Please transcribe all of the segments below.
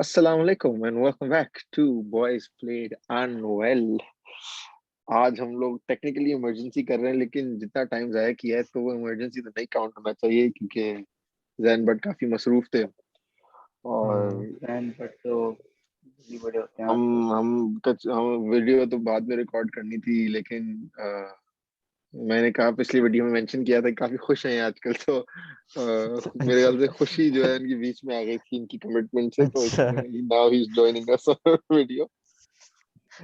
Assalamu alaikum and welcome back to Boys Played Unwell। आज हम लोग टेक्निकली इमरजेंसी कर रहे हैं, लेकिन जितना टाइम जाया किया है तो वो इमरजेंसी तो नहीं काउंट होना चाहिए, क्योंकि जैन बट काफी मसरूफ थे और एंड बट तो ये बड़े होते हैं हम वीडियो तो बाद में रिकॉर्ड करनी थी, लेकिन मैंने कहा पिछली वीडियो में मेंशन किया था कि काफी खुश हैं आजकल, तो मेरे ख्याल से खुशी जो है इनके बीच में आ गई थी इनकी कमिटमेंट से, तो अच्छा इसलिए now he is joining us on video.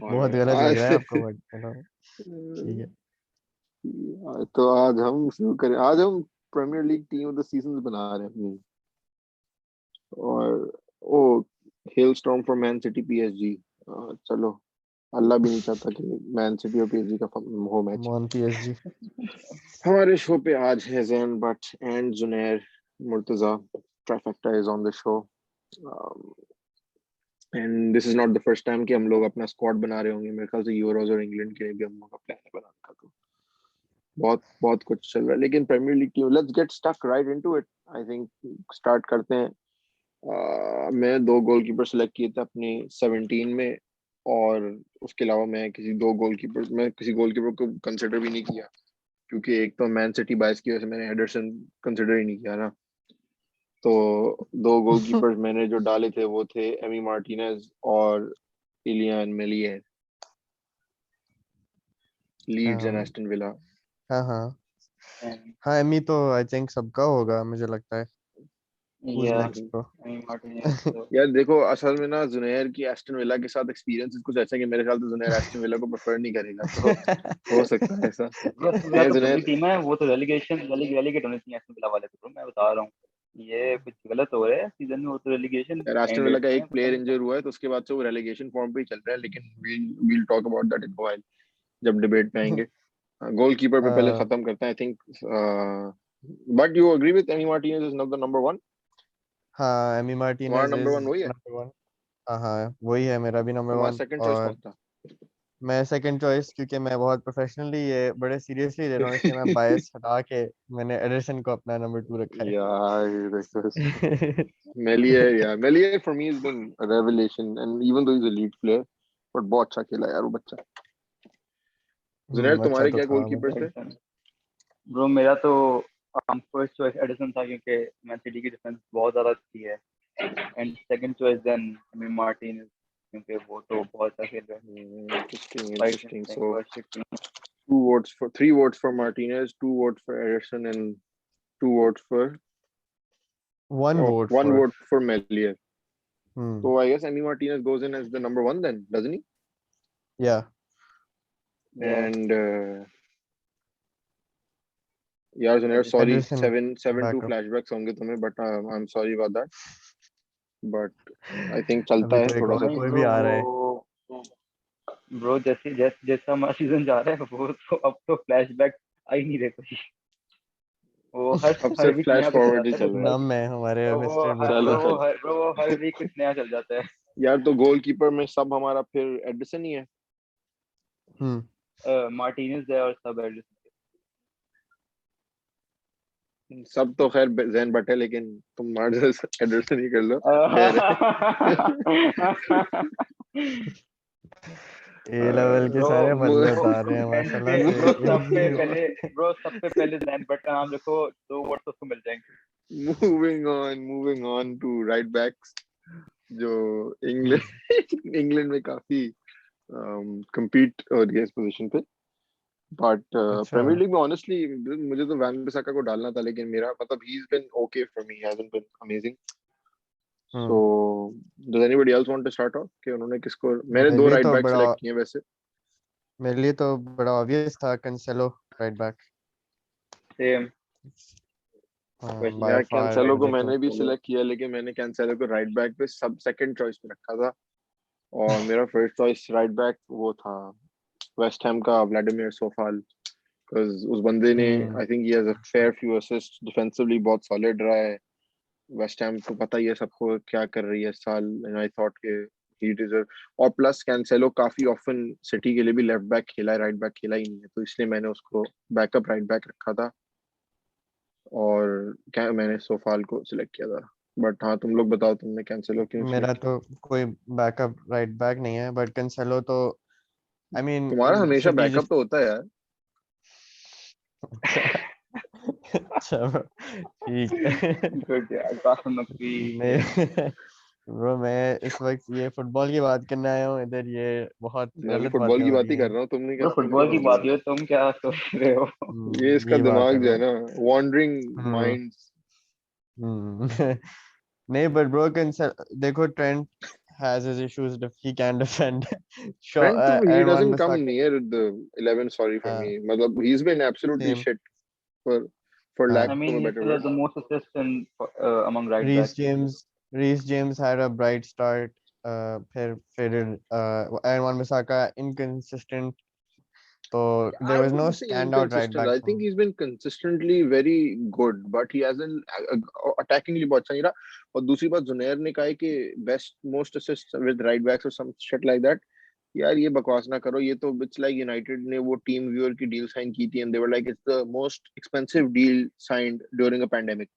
बहुत और गलत लग आज रहा है आपको बट ठीक है। तो आज हम शुरू करें। आज हम premier league team of the season बना रहे हैं अपनी। और oh hail storm for Man City PSG. चलो, अल्लाह भी नहीं चाहता कि मैन सिटी और पीएसजी का हो मैच। मॉन पीएसजी। हमारे शो पे आज है Jain but and जुनैर Murtaza. Trifecta is on the show and this is not the first time कि हम लोग अपना स्क्वाड बना रहे होंगे। मेरे ख्याल से यूरोज और इंग्लैंड के लिए भी हम लोग का प्लान है बनाने का। तो बहुत बहुत कुछ चल रहा है, लेकिन premier league team, let's get stuck right into it. I think start करते हैं। मैं दो गोलकीपर सेलेक्ट किए थे अपनी 17 में, और उसके अलावा मैं किसी गोलकीपर को कंसिडर भी नहीं किया, क्योंकि एक तो मैन सिटी बायस की वजह से मैंने हेडरसन कंसिडर ही नहीं किया ना। तो दो गोलकीपर्स मैंने जो डाले थे वो थे एमी मार्टिनेज और Illan Meslier, Leeds and Aston Villa. हाँ हाँ हाँ, एमी तो आई थिंक सबका होगा मुझे लगता है। Who's या next bro? मार्टिनेज तो यार देखो, असल में ना जुनैर की एस्टन विला के साथ एक्सपीरियंस कुछ ऐसा है कि मेरे ख्याल से जुनैर एस्टन विला को प्रेफर नहीं करेगा, तो हो सकता है ऐसा। ब्रो तो है बड़ी जुनैर। टीम है, वो तो रेलीगेट होने चाहिए एस्टन विला वाले तो bro, मैं बता रहा हूँ ये कुछ गलत हो रहा है सीजन में। वो तो रेलीगेशन यार एस्टन विला कैंडिडेट का में है, एक पता प्लेयर नहीं क्या। इंजर हुआ है, तो उसके बाद से वो रेलेगेशन फॉर्म पे ही चल रहा है, लेकिन we'll talk about that in while, जब डिबेट पे आएंगे। गोलकीपर पे पहले खत्म करते हैं। I think but you agree with Emi Martinez is not the number one. हाँ, एमी तुम्हारा मार्टिनेज नंबर इज वन वही है? Number one. हाँ हाँ, वही है मेरा भी नंबर तुम्हारा वन। सेकंड चॉइस कौन और था? मैं सेकंड चॉइस, क्योंकि मैं बहुत प्रोफेशनली ये बड़े सीरियसली ले रहा हूँ, इसलिए मैं बायस हटा के मैंने एडरसन को अपना नंबर 2 रखा यार देखो, है। Melier for me has been a revelation, and even though he's a lead player, but बहुत अच्छा खेला यार वो बच्चा। जुनैर, अच्छा तुम्हारे तो क्या था वो। गोलकीपर्स थे? एडिसन ब्रो मेरा तो फर्स्ट चॉइस एडिसन था, क्योंकि मैन सिटी की डिफेंस बहुत ज्यादा अच्छी है। And second choice then Emi Martinez, क्योंकि वो तो बहुत अच्छा खेल रहा है। Interesting. So three votes for Martinez, two votes for Ederson, and two votes for one vote one for. vote for Melier. So I guess Emi Martinez goes in as the number one then, doesn't he? या या And यार जुनैर, sorry, Anderson 7-2 backup. flashbacks होंगे तुम्हें, but I'm sorry about that. But I think चलता अभी है तो एक थोड़ा सा। और नहीं कोई भी ब्रो, आ रहा है। वो ब्रो जैसा हमारा सीजन जा रहा है, वो तो अब तो फ्लैशबैक आ ही नहीं रहे कुछ। वो हर अब हर सिर्फ वीक फ्लैश नया कुछ हो फॉरवर्ड ही जाता है, चल रहा है। नम है हमारे तो वो मिस्टर हर चलो ब्रो वो मुर्तजा। चलो हर ब्रो वो हर वीक कुछ नया चल जाता यार, तो गोलकीपर में सब हमारा फिर एडिसन ही है। हम्म है। मार्टिनेज है और सब एडिसन। सब तो खैर जैन बट है, लेकिन तुम मार्टिनेज एडरसन ही कर लो। खैर ए लेवल के ब्रो सारे बंदे वो बता रहे हैं माशाल्लाह से। ब्रो सबसे पहले जैन बट का नाम लिखो, 2 वर्ड तो उसको मिल जाएंगे। Moving on to right backs, जो इंग्लैंड इंग्लैंड में काफी compete हो रही है इस पोजीशन पे। बट अच्छा। प्रीमियर लीग में ऑनेस्टली मुझे तो वैन बिसाका को डालना था, लेकिन मेरा मतलब ही is been okay for me, hasn't been amazing. So hmm does anybody else want to start off कि उन्होंने किसको? मैंने मेरे दो लिए राइट तो बैक बड़ा सेलेक्ट किए हैं वैसे। मेरे लिए तो बड़ा ऑब्वियस था, कैंसेलो राइट बैक। सेम हाँ, क्वेश्चन बाय यार फार कैंसेलो को मुझे तो। मैंने भी चलो। सिलेक्ट किया, लेकिन मैंने कैंसेलो को राइट बैक पे सब सेकंड चॉइस पे रखा था। और मेरा फर्स्ट चॉइस राइट बैक वो था वेस्ट हैम का व्लादिमीर सोफाल, बिकॉज उस बंदे ने, hmm I think he has a fair few assist, defensively बहुत सॉलिड रहा है। वेस्ट हैम तो पता ही है सबको क्या कर रही है इस साल, एंड आई थॉट के ही डिजर्व। और प्लस कैंसेलो काफी ऑफन सिटी के लिए भी लेफ्ट बैक खेला है, राइट बैक खेला ही नहीं है, तो इसलिए मैंने उसको बैकअप राइट बैक रखा था। और क्या मैंने सोफाल को सिलेक्ट किया था। बट हाँ तुम लोग बताओ तुमने कैंसिलो क्यों मेरा सिलेक्ट? तो कोई बैकअप राइट बैक नहीं है, बट कैंसेलो तो आई मीन तुम्हारा हमेशा सिटी बैकअप जिस तो होता है यार। अच्छा अच्छा ठीक है। गुड यार, कासम नकवी। नहीं ब्रो, मैं इस वक्त ये फुटबॉल की बात करने आया हूँ इधर, ये बहुत मैं भी गलत फुटबॉल बातें की हो बात रही ही कर हैं। रहा हूँ, तुमने क्या ब्रो तुमने क्या फुटबॉल की पकड़ बात लिया? है, तुम क्या सोच रहे हो? ये इसका ये बात है दिमाग जो है ब्रो। ना, वॉन्डरिंग हम्म माइंड्स। हम्म नहीं बट ब्रो कैंसल, देखो Trent has his issues, he can defend. Sure, Trent तो he and Wan doesn't come Bissaka, near the 11, sorry for me, मतलब he's been absolutely same. shit for for हाँ, lack I of mean, a he better still has word. the most assists in among right Reece backs. James, Reece James had a bright start. फिर and Wan Bissaka inconsistent. So there I was no wouldn't say standout right inconsistent. back I for think him. he's been consistently very good, but he hasn't attackingly बहुत अच्छा नहीं रहा. और दूसरी बात जुनैर ने कहा है कि best most assists with right backs or some shit like that. यार ये बकवास ना करो, ये तो it's like United ने वो टीम व्यूअर की डील साइन की थी and they were like it's the most expensive deal signed during a pandemic.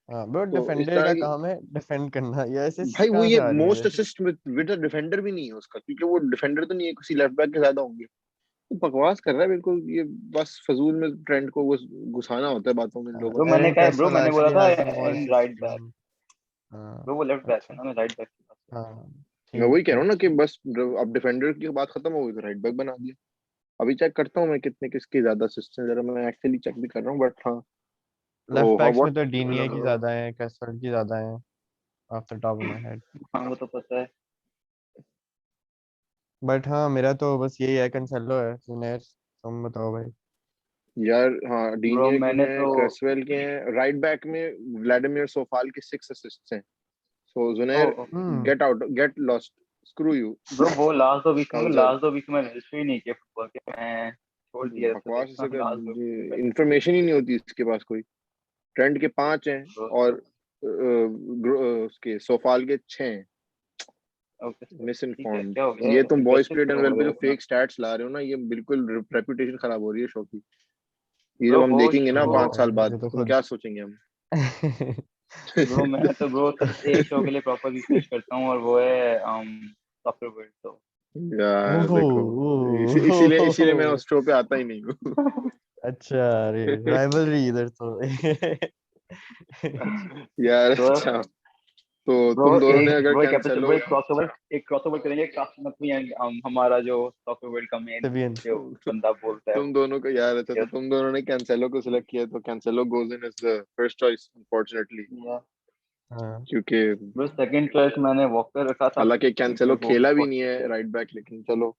हाँ ब्रो, तो इस डिफेंडर तरह का की काम है डिफेंड करना, ये ऐसे भाई वो कहाँ ये से आ रही है मोस्ट वैसे। असिस्ट विद अ डिफेंडर भी नहीं है उसका, क्योंकि वो डिफेंडर तो नहीं है, किसी लेफ्ट बैक के ज्यादा होंगे। तो बकवास कर रहा है बिल्कुल ये, बस फजूल में ट्रेंड को घुसाना होता है बातों में इन लोगों ब्रो ने। मैंने एरन कहा, ब्रो क्रेसवेल मैंने बोला एक्चुअली था has more in assist right then back. Him. हाँ ब्रो वो लेफ्ट बैक है अच्छा, ना, मैं राइट बैक की बात कर हाँ मैं ठीक वही कह रहा ठीक हूँ ना कि ठीक। बस अब डिफेंडर की बात खत्म हो गई तो राइट बैक बना दिया। अभी चेक करता हूँ मैं कितने किसके ज्यादा असिस्ट हैं, जरा मैं एक्चुअली चेक भी कर रहा हूँ, बट हाँ। लेफ्ट तो हाँ बैक्स में व्हाट तो डीनिये की ज्यादा है, क्रेसवेल की ज्यादा है, of the top of my head. रहा हूँ। हाँ वो तो पता है। बट हाँ मेरा तो बस यही है, कैंसेलो है, जुनेर तुम बताओ भाई। यार हाँ, ब्रो डीनिये के मैंने हैं, तो क्रेसवेल के हैं, राइट बैक में व्लादिमीर सोफाल के 6 असिस्ट्स हैं। So oh Junair, hmm get out, get lost, screw you. Bro वो काउंसर लास्ट 2 वीक में रजिस्टर ही नहीं किया फुटबॉल के, मैं छोड़ दिया था बकवास देखना से कर, लास्ट 2 वीक में। इंफॉर्मेशन ही नहीं होती इसके पास कोई। ट्रेंड के 5 हैं और ब्रो उसके सोफाल के 6 हैं। ओके मिस ठीक है, इन्फॉर्म्ड। क्या हो गया, ये तुम बॉयज एग्रेसिव प्लेड एंड क्यों वेल हो पे गए जो इतना? फेक स्टैट्स ला रहे हो ना, ये बिल्कुल रेपुटेशन खराब हो रही है शो की। ये जब ब्रो हम वो देखेंगे ना शो 5 साल बाद, ये तो तुम खुद क्या सोचेंगे हम। ब्रो मैं तो ब्रो सिर्फ एक शो के लिए प्रॉपर रिसर्च करता हूँ, और वो है सॉफ्टवेयर वर्ल्ड। तो यार ओहो देखो, इसीलिए मैं ओहो, उस शो पे आता ही नहीं हूँ। अच्छा अरे राइवलरी इधर तो यार ब्रो अच्छा, तो ब्रो तुम दोनों ने एक अगर ब्रो एक एपिसोड, कैंसेलो, ब्रो एक क्रॉसओवर करेंगे कास्ट में एंड हमारा जो सॉफ्टवेयर वर्ल्ड का मेन तभी जो बंदा बोलता है तुम वो। दोनों को यार, अच्छा तो यस तुम दोनों ने कैंसेलो को सिलेक्ट किया, तो Cancelo goes in as the first choice unfortunately, या हाँ क्योंकि ब्रो सेकंड चॉइस मैंने वॉकर रखा था हालांकि क्योंकि कैंसेलो वो खेला भी बहुत नहीं है अच्छा है। राइट बैक, लेकिन चलो।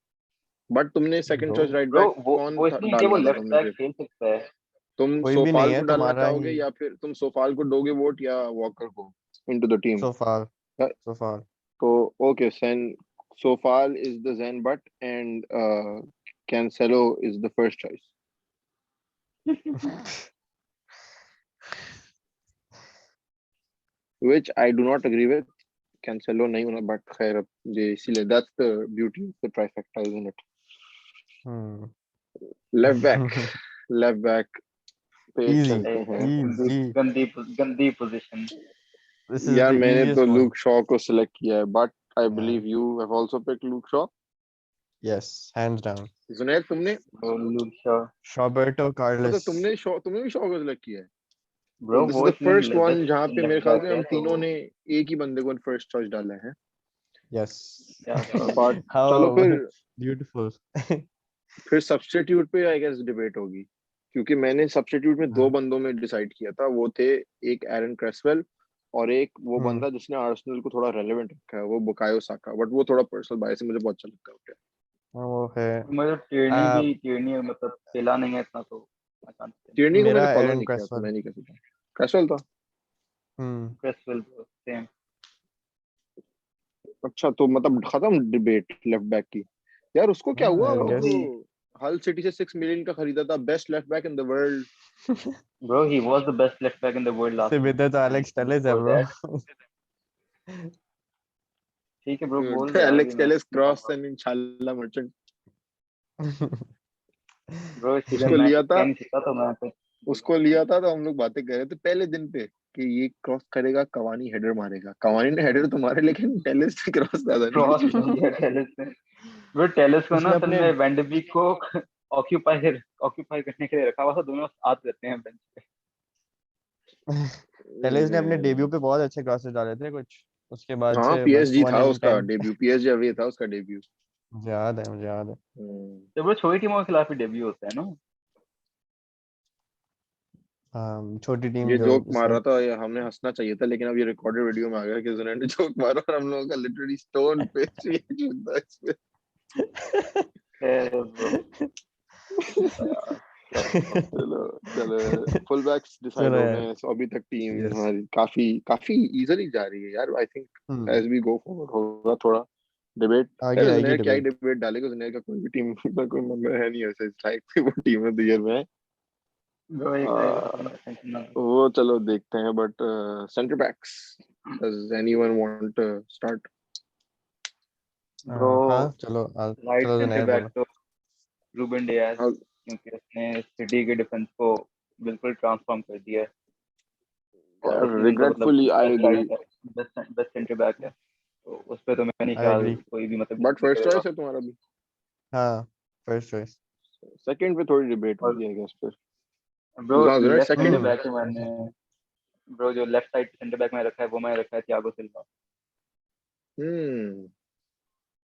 बट तुमने second bro, choice right bro back कौन वो था इसलिए कि वो डालना था लेफ्ट तुम्हें बैक फिर? खेल सकता है। तुम कोई भी नहीं सोफाल है को डालना तुम्हारा चाहोगे, ही। या फिर तुम सोफाल को दोगे वोट या वॉकर को इनटू द टीम? सोफार सोफार तो ओके सेन, Coufal is the gem but and Cancelo is the first choice, which I do not agree with. Cancelo नहीं होना, बट खैर अब ये इसीलिए that's the beauty of the trifecta isn't it. Hmm left back, left back पे easy चलते हैं। गंदी इजी, गंदी गंदी पोजीशन। दिस इज यार द मैंने तो इजीएस्ट वन। लूक शॉ को सिलेक्ट किया है, but I believe you have also picked Luke Shaw. Yes, hands down, Junaid तुमने, ब्रो लूशा शॉबर्टो मतलब कार्लोस। तुमने भी शॉ को सिलेक्ट किया है। तो ब्रो दिस इज वो द फर्स्ट इसमें वन जहाँ बेस्ट पे मेरे लेफ्ट ख्याल बैक से है हम तो तीनों ने एक ही बंदे को फर्स्ट चॉइस डाला है। यस क्या बट चलो हाउ फिर ब्यूटीफुल। सब्स्टिट्यूट पे आई गेस डिबेट होगी, क्योंकि मैंने सब्स्टिट्यूट में 2 बंदों में डिसाइड किया था, वो थे एक एरन क्रेसवेल और एक वो हम्म बंदा जिसने आर्सेनल को थोड़ा रेलेवेंट रखा है, वो बुकायो साका, बट वो थोड़ा पर्सनल बायस है, मुझे बहुत अच्छा लगता है उसका। वो है। मुझे आ, टिर्नी मतलब खेला नहीं है इतना, तो I can't say। टिर्नी को मैंने मेरा फॉलो एरन नहीं किया, तो क्रेसवेल। मैं नहीं कह सकता। क्रेसवेल था। हम्म क्रेसवेल सेम। अच्छा तो मतलब खत्म डिबेट लेफ्ट बैक की। यार उसको क्या हुआ, आई वो गेस जो हल सिटी से 6 मिलियन का खरीदा था, best left back in the world. Bro he was the best left back in the world इससे लास्ट बेहतर तो सीजन, एलेक्स एंड टेलेस है बिफोर ब्रो। दैट। ठीक है ब्रो, बोल दे यार, अभी एलेक्स मैं टेलेस नहीं क्रॉस कहूंगा। एंड इंशाल्लाह मर्चेंट। ब्रो इस सीजन उसको मैं लिया कुछ था, कह नहीं सकता, तो मैं तो उसको लिया था तो हम लोग बातें कर रहे थे पहले दिन पे कि ये क्रॉस करेगा, कवानी हेडर मारेगा। कवानी ने हेडर तो मारे, लेकिन टेलिस ने क्रॉस ज्यादा नहीं क्रॉस किया। नहीं किया टेलिस ने। ब्रो टेलिस को ना उसने असल अपने में वैन डे बीक को ऑक्यूपाई करने के लिए रखा हुआ था, दोनों साथ रहते हैं बेंच पे। टेलिस ने अपने डेब्यू हम्म, पे बहुत अच्छे क्रॉसेस डाले थे कुछ, उसके बाद हाँ से बस पीएसजी वन था इन उसका 10 डेब्यू, पीएसजी अवे था उसका डेब्यू। मुझे याद है। हम्म, तो ब्रो छोटी टीमों के खिलाफ ही डेब्यू होता है ना। हाँ छोटी टीम ये जो जोक मार इसमें रहा था, ये हमें हंसना चाहिए था, लेकिन अब ये रिकॉर्डेड वीडियो में आ गया कि जुनैन ने जोक मारा और हम लोगों का लिटरली स्टोन फेस रिएक्शन था इस पे। ब्रो यार क्या बताऊं। चलो चलो, फुल बैक्स डिसाइड चलो हो गए यार। हैं, so अभी तक टीम यस। हमारी काफी काफी इजीली जा रही है यार। I think hmm. As we go forward होगा थोड़ा डिबेट। आगे यार आएगी जुनैर क्या ही डिबेट। डिबेट डालेगा, जुनैर का कोई भी टीम का कोई मेंबर है नहीं ऐसे लाइक वो टीम ऑफ द ईयर में है। ब्रो एक आएगा तो आ, टेंशन ना लो। वो चलो देखते हैं, but centre backs, does anyone want to start? Bro हाँ चलो राइट चलो सेंटर जुनैर बैक बोलो। तो रूबेन डियास, क्योंकि उसने सिटी के डिफेंस को बिल्कुल ट्रांसफॉर्म कर दिया है। और इस सीजन का मतलब regretfully I best agree, right best best centre back है, तो उस पे तो मैं नहीं आई ख्याल एग्री। कोई भी मतलब बट डिसमिस फर्स्ट करेगा। चॉइस है तुम्हारा भी। हाँ फर्स्ट चॉइस। सेकंड पे थोड़ी डिबेट और होगी आई गेस फिर। ब्रो जुनैर लेफ्ट सेंटर सेकंड है। बैक है मैंने, ब्रो जो लेफ्ट साइड सेंटर बैक में रखा है वो मैंने रखा है Thiago Silva. Hmm,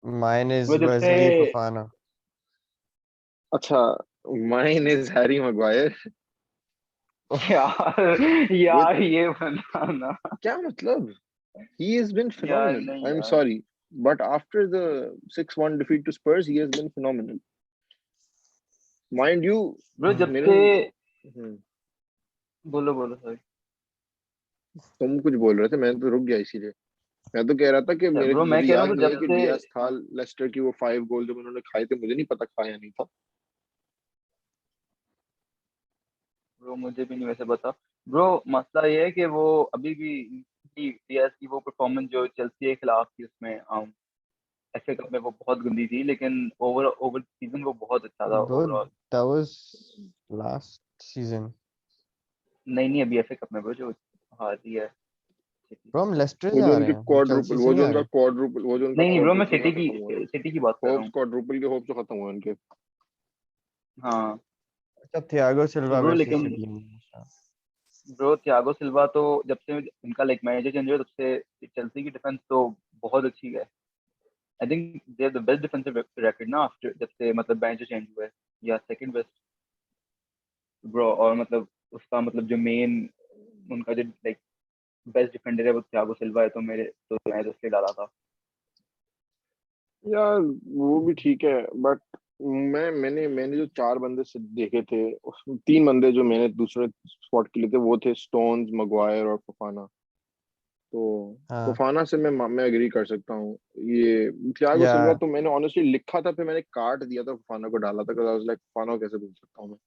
mine is bro जब से वेस्ली फफाना। अच्छा, माइन इज हैरी मैग्वायर। यार विद, यार ये बनाना क्या मतलब? he has been यार phenomenal, नहीं I'm यार। sorry, but after the 6-1 defeat to Spurs he has been phenomenal, mind you। Bro जब मेरे, से हम्म, बोलो बोलो सॉरी। तुम कुछ बोल रहे थे, मैं तो रुक गया इसीलिए। मैं तो कह रहा था कि मेरे ब्रो मैं मुझे कह रहा याद हूँ कि नहीं है जब कि से डियास था लेस्टर की वो 5 गोल जब उन्होंने खाए थे, मुझे नहीं पता खाया नहीं था। ब्रो मुझे भी नहीं वैसे बता। ब्रो मसला ये है कि वो अभी भी डीएस की वो परफॉर्मेंस जो चेल्सी के खिलाफ थी उसमें एफए कप में वो बहुत गंदी थी, लेकिन ओवर ओवर सीजन वो बहुत अच्छा था bro overall. That was last season. नहीं नहीं अभी एफए कप में ब्रो जो हारी है City ब्रो से। हम लेस्टर वो से जो आ रहे उनके हैं, हम क्वाड्रुपल, चेल्सी से वो नहीं जो आ उनका रहे। क्वाड्रुपल, वो जो उनका नहीं नहीं ब्रो मैं क्वाड्रुपल था खत्म हुआ। सिटी की बात कर रहा होप्स, हूँ। क्वाड्रुपल के होप्स तो खत्म हुए उनके। हाँ अच्छा थियागो तो सिल्वा ब्रो वर्सेस लेकिन सिटी। ब्रो थियागो सिल्वा तो जब से उनका लाइक मैनेजर चेंज हुआ तब से चेल्सी की डिफेंस तो बहुत अच्छी है। I think they have the best defensive record ना आफ्टर जब से मतलब मैनेजर चेंज हुआ है, या सेकंड बेस्ट ब्रो। और मतलब उसका मतलब जो मेन उनका जो लाइक बेस्ट डिफेंडर है वो थियागो सिल्वा है, तो मेरे तो मैं तो उसके डाला था। यार वो भी ठीक है, बट मैंने मैंने जो 4 बंदे से देखे थे, उसमें 3 बंदे जो मैंने दूसरे स्पॉट के लिए थे वो थे स्टोन्स, मगवायर और फफाना। तो हाँ फफाना से मैं एग्री कर सकता हूँ। ये थियागो या सिल्वा तो मैंने ऑनेस्टली लिखा था, फिर मैंने काट दिया था, फफाना को डाला था, बिकॉज़ आई वाज लाइक फफाना को कैसे भूल सकता हूँ मैं।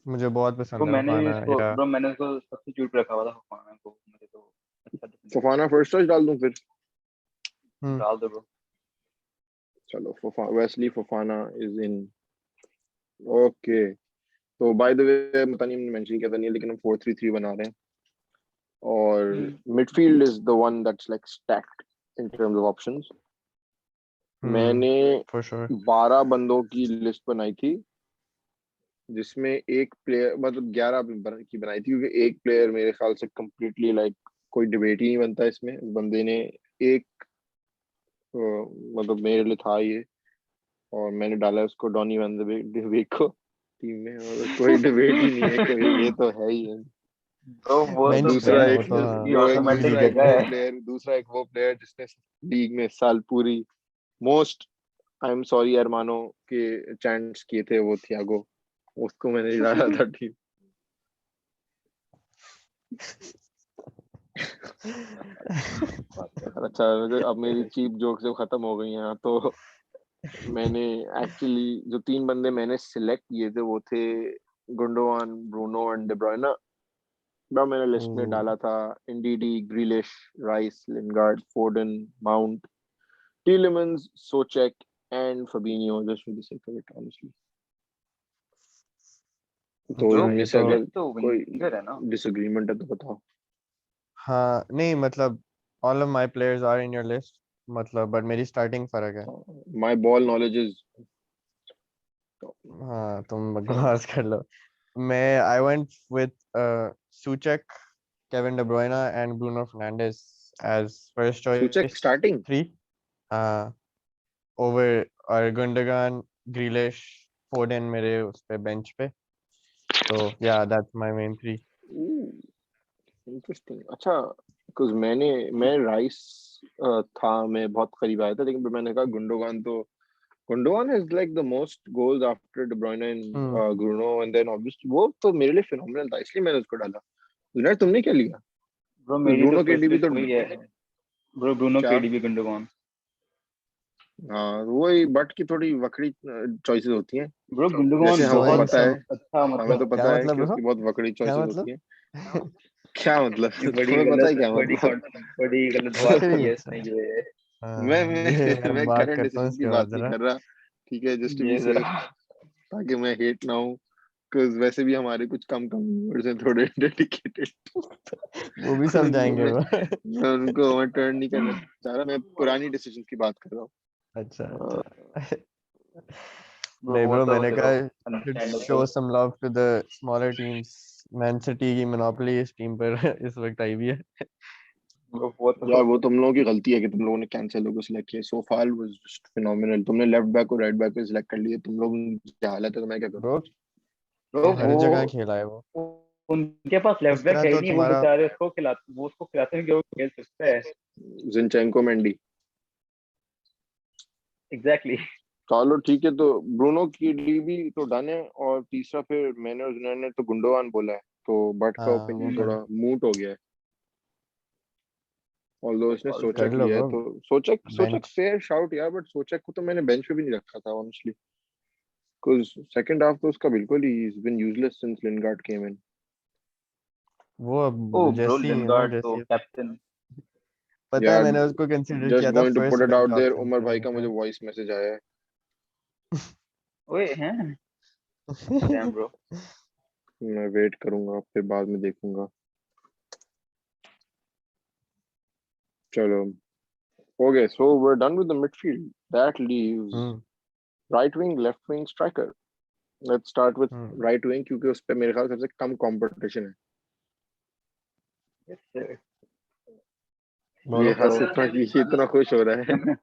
मुझे बहुत ब्रो पसंद है फफाना या। मैंने इसको सब्स्टिट्यूट पे रखा हुआ था फफाना को, मुझे तो अच्छा डिफेंडर फफाना लगता फर्स्ट चॉइस डाल दूं फिर? है। हम्म। डाल दो ब्रो। चलो वेस्ली फफाना इज इन। ओके, तो बाय द वे पता नहीं हमने मेंशन किया था नहीं, लेकिन हम 4-3-3 बना रहे हैं, और midfield is the one that's like stacked in terms of options. मैंने फॉर श्योर। 12 बंदों की लिस्ट बनाई थी, जिसमें एक प्लेयर, मतलब 11 की बनाई थी, क्योंकि एक प्लेयर मेरे ख्याल से कंप्लीटली लाइक कोई डिबेट ही नहीं बनता इसमें। उस बंदे ने एक मतलब मेरे लिए था ये, और मैंने डाला उसको, डॉनी वैन de Beek को टीम में, और कोई डिबेट ही नहीं है, कोई ये तो है ही है। ब्रो वो और तो बेंच पे दूसरा है बेंच वो एक, तो, हाँ उसकी वो एक इजी टू ऑटोमेटिक दूसरा एक गेट। जगह वो है। प्लेयर, दूसरा एक वो प्लेयर जिसने लीग में इस साल पूरी मोस्ट, आई एम सॉरी अरमानो के चैंट्स किए थे, वो थियागो, उसको मैंने डाला था टीम। अच्छा, अब मेरी चीप जोक जो खत्म हो गई हैं तो मैंने एक्चुअली जो 3 बंदे मैंने सिलेक्ट किए थे वो थे Gundogan, Bruno and De Bruyne. बा मैंने लिस्ट में ओ, डाला था Ndidi, Grealish, Rice, Lingard, Foden, Mount, Tielemans, Soucek and Fabinho, just for the sake of it honestly. तो ब्रो अच्छा इनमें ये से तो अगर सोचेक तो कोई विंगर है ना। डिसएग्रीमेंट है तो बताओ। हाँ नहीं मतलब all of my players are in your list मतलब but मेरी starting फर्क है। My ball knowledge is हाँ तुम बकवास कर लो। मैं I went with Suchek, Kevin De Bruyne and Bruno Fernandes as first Suchek choice starting. 3 हाँ over और Gundogan, Grealish, Foden मेरे उस पे bench पे तो yeah that's my main 3। Ooh, interesting. अच्छा, because मैं राइस था, मैं बहुत करीब आया था, लेकिन फिर मैंने कहा गुंडोगान, तो गुंडोगान is like the most goals after De Bruyne and Bruno, and then obviously वो तो मेरे लिए phenomenal था, इसलिए मैंने उसको डाला। जुनैर तुमने क्या लिया? ब्रो मेरी तो ब्रूनो फर्स्ट केडीबी लिस्ट तो वही है ब्रो, ब्रूनो क्या? केडीबी गुंडोगान। हाँ वही, बट की थोड़ी वकड़ी चॉइसेस होती हैं, ब्रो जैसे गुंडोगान हमको बहुत वही पता है, सब अच्छा, हमें तो मतलब पता क्या है मतलब कि ब्रो उसकी बहुत वकड़ी क्या चॉइसेस होती मतलब हैं। क्या मतलब? कि बड़ी तुम्हें पता है गलत, क्या मतलब? बड़ी गलत बात की वकड़ी है अच्छा इसने ये। मैं ये मैं मैं मैं मार्क करंट करता हूँ डिसीजन की इसके बात बाद नहीं जरा कर रहा, ठीक है, जस्ट टू बी ये सेफ, जरा ताकि मैं हेट ना हूँ, बिकॉज वैसे भी हमारे कुछ कम कम व्यूअर्स हैं, थोड़े डेडिकेटेड। वो भी सब उनको जाएंगे वो मैं उनको ओवरटर्न नहीं करना चाह रहा, मैं पुरानी डिसीजन की बात कर रहा अच्छा हूँ। अच्छा ब्रो नहीं वो ब्रो तो मैंने देखो कहा should show understandable. some love to the smaller teams। Man city की मोनोपोली इस टीम पर इस वक्त आई हुई है। ब्रो वो यार तो वो तुम लोगों की गलती है कि तुम लोगों ने कैंसिलो को सिलेक्ट किया, सो फार वाज जस्ट फिनोमिनल, तुमने लेफ्ट बैक और राइट बैक पे सिलेक्ट कर लिए, तुम लोग की हालत है, तो मैं क्या करूं? ब्रो ब्रो हर जगह खेला है वो उनके पास लेफ्ट इस बैक तरह है ही तो नहीं, वो तुम्हारा बेचारे उसको खिलाते, वो उसको खिलाते हैं कि वो खेल सकता है। जिनचेंको, मेंडी। एग्जैक्टली। चलो ठीक है, तो ब्रूनो की डीबी तो डन है, और तीसरा फिर मैंने और जुनैर ने तो गुंडोगान बोला है, तो बट का हाँ वो ओपिनियन कर थोड़ा मूट हो गया है, ऑल्दो इसने और सोचक कर लो लिया है, ब्रो तो सोचक सोचक बेंच फेयर शाउट यार, बट सोचक को तो मैंने बेंच पे भी नहीं रखा था ऑनेस्टली, बिकॉज सेकंड हाफ तो उसका बिल्कुल ही is been useless since Lingard came in. वो ओ अब ब्रो जैसी है ना लिंगार्ड तो जैसी है कैप्टन। पता है यार मैंने उसको कंसीडर जस्ट किया था going to put first it bench out there, option Umar भाई खेलने का मुझे का वॉइस मैसेज आया है, ओए हैं, डैम ब्रो। मैं वेट करूंगा, फिर बाद में देखूंगा। चलो, okay, so we're done with the midfield. That leaves hmm right wing, left wing, striker. Let's start with hmm right wing, क्योंकि उस पे मेरे ख्याल से सबसे कम कंपटीशन है। Yes sir. ये बोलो हंस तो इतना खुश हो रहा है।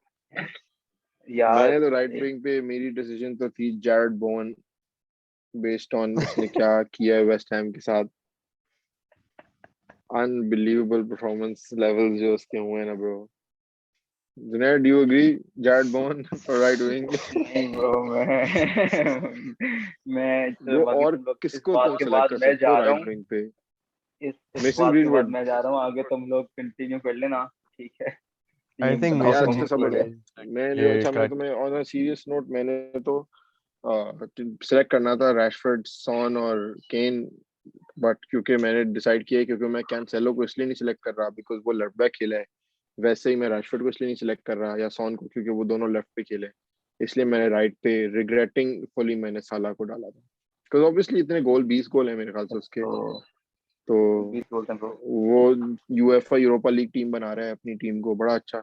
यार मैंने तो राइट विंग पे, मेरी डिसीजन तो थी जैरेड बोवन, बेस्ड ऑन उसने क्या किया है वेस्ट हैम के साथ, अनबिलीवेबल परफॉर्मेंस लेवल्स जो उसके हुए हैं ना bro. Junair, do you agree? Jarrod Bowen for right wing. नहीं ब्रो, मैं तो वो बाकी और तुम लोग इस किसको बात तुम के सेलेक्ट बाद कर मैं सकते हो जा रहा राइट हूँ, विंग पे? इस मेसन बात के बाद ग्रीनवुड। मैं जा रहा हूँ, आगे तुम लोग कंटिन्यू कर लेना, ठीक है, आई टीम थिंक बनाओ यार मेसन तुम अच्छा अपनी। समझ है, मैं जो ये अच्छा, मैं कट तुम्हें ऑन अ सीरियस नोट, मैंने तो सिलेक्ट करना था रैशफोर्ड, सॉन और केन, बट क्योंकि मैंने डिसाइड किया है, क्योंकि मैं कैंसेलो को इसलिए नहीं सिलेक्ट कर रहा बिकॉज वो लेफ्ट बैक खेला है, वैसे ही मैं रैशफोर्ड को इसलिए नहीं सिलेक्ट कर रहा, या सॉन को, क्योंकि वो दोनों लेफ्ट पे खेले, इसलिए मैंने राइट पे रिग्रेटिंग फुली मैंने साला को डाला था, बिकॉज ऑब्वियसली इतने गोल, 20 गोल है मेरे ख्याल से उसके, तो तो 20 बोलते हैं ब्रो। वो यूएफए यूरोपा लीग टीम बना रहा है अपनी टीम को, बड़ा अच्छा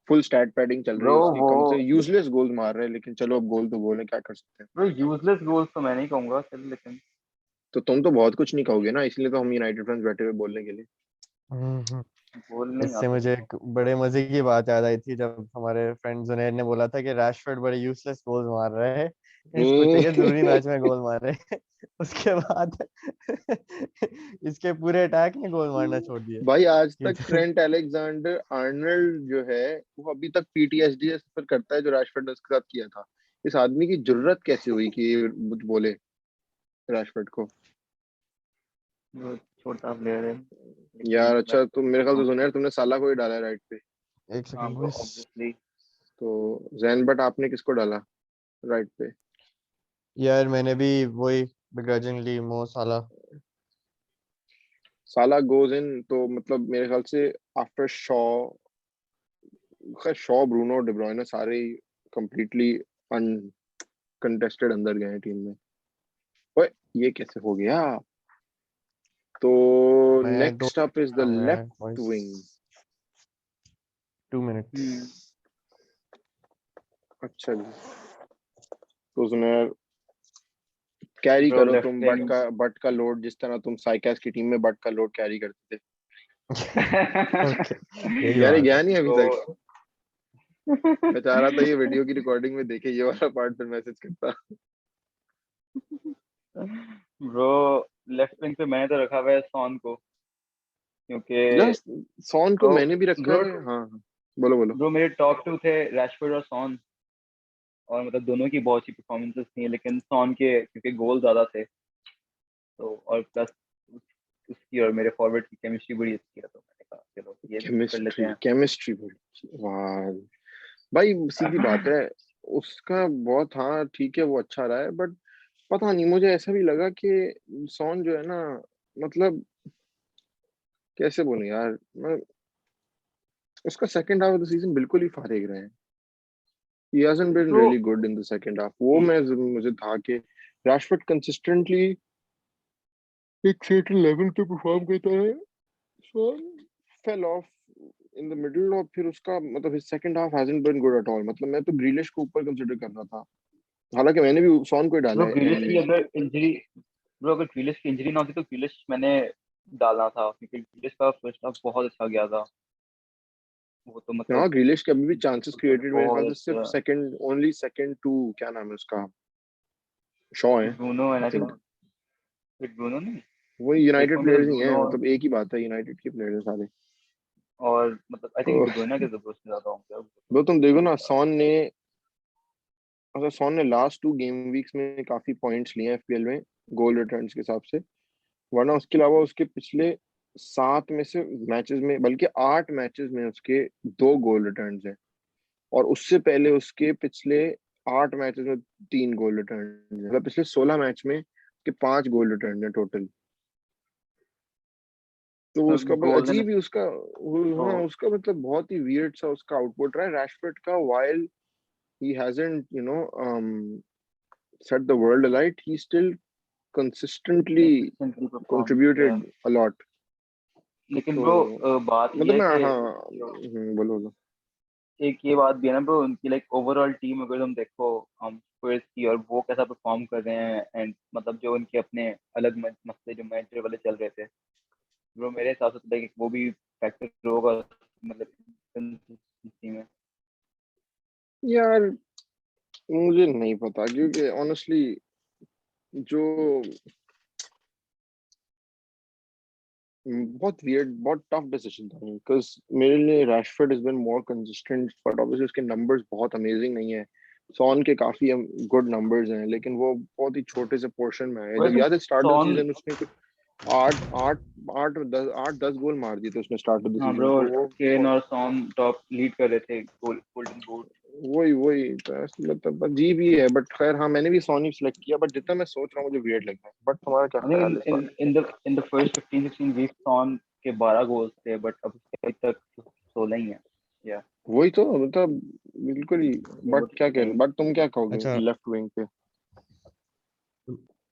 फुल स्टैट पैडिंग चल रही ब्रो है उसकी, वो कम से यूजलेस गोल मार रहे हैं, लेकिन चलो अब गोल तो गोल है, क्या कर सकते हैं। ब्रो यूजलेस गोल्स तो मैं नहीं कहूंगा चल, लेकिन तो तुम तो बहुत कुछ नहीं कहोगे ना, इसलिए तो हम यूनाइटेड फैंस बैठे हुए बोलने के लिए। हम्म गोल नहीं इससे आते मुझे ब्रो। एक बड़े मजे की बात याद आई थी जब हमारे फ्रेंड जुनैद ने बोला था कि रैशफोर्ड बड़े यूजलेस गोल मार रहे हैं इसको चाहिए जरूरी मैच में गोल मारे उसके बाद इसके पूरे अटैक में गोल मारना छोड़ दिया भाई आज ये तक तो ट्रेंट अलेक्जेंडर आर्नल्ड जो है, वो अभी तक पीटीएसडी सफर करता है जो रैशफोर्ड ने उसके साथ किया था। इस आदमी की जरूरत कैसे हुई कि ये कुछ बोले रैशफोर्ड को? वो छोटा प्लेयर है, यार लेकिन मैं अच्छा, तो तुम मेरे ख्याल कहता से हूँ। जुनैर तुमने साला को ही डाला है राइट पे, एक हाँ सेकंड ब्रो बस ऑब्वियसली। तो जैन, बट आपने किसको डाला राइट पे? यार मैंने भी वही begrudgingly मो साला साला गोज इन, तो मतलब मेरे ख्याल से आफ्टर शॉ, खैर शॉ, ब्रूनो, डी ब्रुयने सारे कंप्लीटली अनकंटेस्टेड अंदर गए हैं टीम में। ओए, ये कैसे हो गया? तो मैं नेक्स्ट अप इज द दो यार लेफ्ट वॉइस विंग 2 मिनट्स अच्छा जी तो उसमें कैरी ब्रो करो तुम लेफ्ट विंग बट का लोड जिस तरह तुम साइकास की टीम में बट का लोड कैरी करते थे ओके यही यार ये बात गया है नहीं अभी ब्रो तक मैं चाह रहा था ये वीडियो की रिकॉर्डिंग में देखे ये वाला पार्ट फिर मैसेज करता ब्रो लेफ्ट विंग पे मैंने तो रखा हुआ है सॉन को क्योंकि यार सॉन को ब्रो मैंने भी रखा ब्रो है हाँ बोलो बोलो ब्रो मेरे टॉप 2 थे रैशफोर्ड और सॉन और मतलब दोनों की बहुत अच्छी परफॉर्मेंसेस थी लेकिन सॉन के क्योंकि गोल ज्यादा थे तो और प्लस उसकी और मेरे फॉरवर्ड की केमिस्ट्री बड़ी अच्छी है तो मैंने कहा चलो ये कर लेते हैं केमिस्ट्री वाह भाई सीधी बात है उसका बहुत हाँ ठीक है वो अच्छा रहा है बट पता नहीं मुझे ऐसा भी लगा कि सॉन जो है ना मतलब कैसे बोलूं यार उसका second half of the season बिल्कुल ही फारिग रहे हैं he hasn't been bro really good in the second half वो मैं मुझे था कि रैशफोर्ड कंसिस्टेंटली एक certain लेवल पे परफॉर्म करता है Son fell off in the middle और फिर उसका मतलब his second half hasn't been good at all मतलब मैं तो ग्रिलिश को ऊपर कंसीडर कर रहा था हालांकि मैंने भी सॉन को ही डाला ब्रो है ग्रिलिश की एनीवेज अगर इंजरी ब्रो अगर ग्रिलिश की इंजरी ना होती तो ग्रिलिश मैंने डालना था क्योंकि ग्रिलिश का फर्स्ट हाफ बहुत अच्छा गया था वो तो हाँ मतलब ग्रिलिश के अभी भी चांसेस क्रिएटेड मेरे ख्याल बहुत से सिर्फ अच्छा सेकंड ओनली सेकंड टू क्या नाम है उसका शॉ है Bruno and I I think think Bruno नहीं वही एक यूनाइटेड पॉइंट पे तो प्लेयर्स ही हैं ब्रूनो मतलब एक ही बात है यूनाइटेड के प्लेयर्स हैं सारे और मतलब आई थिंक तो डिब्रोइना के जबरदस्त ज्यादा होंगे वो तुम देखो ना सॉन ने लास्ट 2 गेम वीक्स में काफी पॉइंट्स लिए हैं एफपीएल में गोल रिटर्न्स के हिसाब से वरना उसके अलावा उसके पिछले 7 में से मैचेस में बल्कि 8 मैचेस में उसके 2 गोल रिटर्न्स हैं और उससे पहले उसके पिछले 8 मैचेस में 3 गोल रिटर्न है मतलब पिछले 16 मैच में उसके 5 गोल रिटर्न है टोटल तो उसका बस गोल्डन अजीब ही हाँ उसका मतलब बहुत ही वियर्ड सा उसका आउटपुट रहा है रैशफोर्ड का while he hasn't set the world alight he still consistently consistently perform किया contributed a lot लेकिन तो ब्रो बात मतलब ये है मैं हाँ कि बोलो बोलो एक ये बात भी है ना ब्रो उनकी लाइक ओवरऑल टीम अगर तुम देखो हम स्पर्स की और वो कैसा परफॉर्म कर रहे हैं एंड मतलब जो उनके अपने अलग मसले जो मैनेजर वाले चल रहे थे ब्रो मेरे हिसाब से तो लाइक वो भी फैक्टर होगा मतलब कंसिस्टेंसी में यार मुझे नहीं पता क्योंकि ऑनेस्टली जो बहुत वियर्ड बहुत टफ डिसीजन था बिकॉज मेरे लिए Rashford has been more consistent but obviously उसके नंबर्स बहुत अमेजिंग नहीं है सॉन के काफी गुड नंबर्स हैं लेकिन वो बहुत ही छोटे से पोर्शन में है जब याद है स्टार्ट ऑफ सॉन सीजन उसने कुछ आठ आठ आठ दस गोल मार दिए थे उसने स्टार्ट ऑफ द हाँ सीजन ब्रो तो वो केन और सॉन टॉप लीड कर रहे थे गोल्डन बूट वही तो ऐसे मतलब अजीब ही है बट खैर हाँ मैंने भी सॉनी सेलेक्ट किया बट जितना मैं सोच रहा हूँ मुझे वियर्ड लग रहा है बट तुम्हारा क्या आई ख्याल है थिंक इस बारे में in the first 15-16 weeks Son के 12 गोल्स थे बट अब अभी तक 16 ही है या वही तो मतलब बिल्कुल ही वो बट क्या कह रहे बट तुम क्या कहोगे अच्छा लेफ्ट विंग पे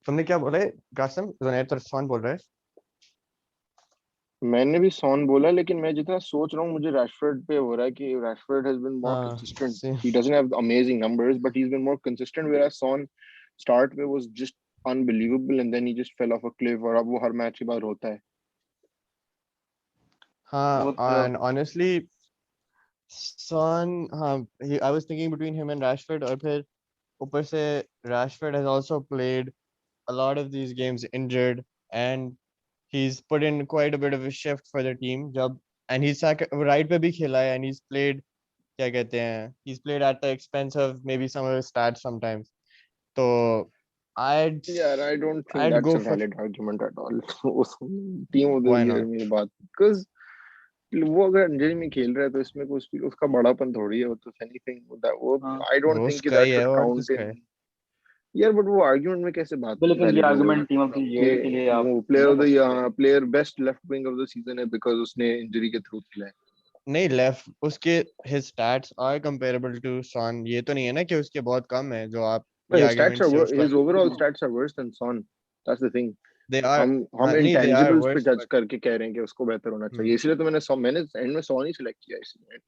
तुमने क्या बोला है कासिम जुनैद तो सॉन बोल रहा है मैंने भी सॉन बोला लेकिन मैं जितना सोच रहा हूँ मुझे रैशफोर्ड पे हो रहा है कि रैशफोर्ड हैज बीन मोर हाँ consistent same he doesn't have amazing numbers but he has been more consistent whereas Son start में was just unbelievable and then he just fell off a cliff और अब वो हर match के बाद रोता है वो हाँ तो and honestly Son हाँ I was thinking between him and Rashford और फिर ऊपर से Rashford has also played a lot of these games injured and he's put in quite a bit of a shift for the team जब and he's right पे भी खेला है and he's played क्या कहते हैं he's played at the expense of maybe some of his stats sometimes तो I'd यार I don't think I'd that's go a for valid argument at all उस team of the why year not में बात because वो अगर injury में खेल रहा है तो इसमें उसका बड़ापन थोड़ी है वो तो एनीथिंग दैट वो हाँ आई डोंट वो थिंक कि उसका दैट ही है शुड और काउंट किसका इन है यार बट वो आर्गुमेंट में कैसे बात लेकिन ये वैलिड हो गई आर्गुमेंट टीम ऑफ द कि ईयर के लिए आप वो नहीं प्लेयर ना ऑफ कर सकते the player best left wing of the season है बिकॉज उसने इंजरी के थ्रू खेला है नहीं लेफ्ट उसके his stats are comparable to Son ये तो नहीं है ना कि उसके बहुत कम है जो आप but ये his stats argument are से उसका his overall stats are worse than Son that's the thing they are हम नहीं, they are इंटेंजिबल्स पे worse, जज but करके कह रहे हैं कि उसको बेहतर होना चाहिए, hmm. इसलिए तो मैंने एंड में सॉन ही सिलेक्ट किया इसलिए।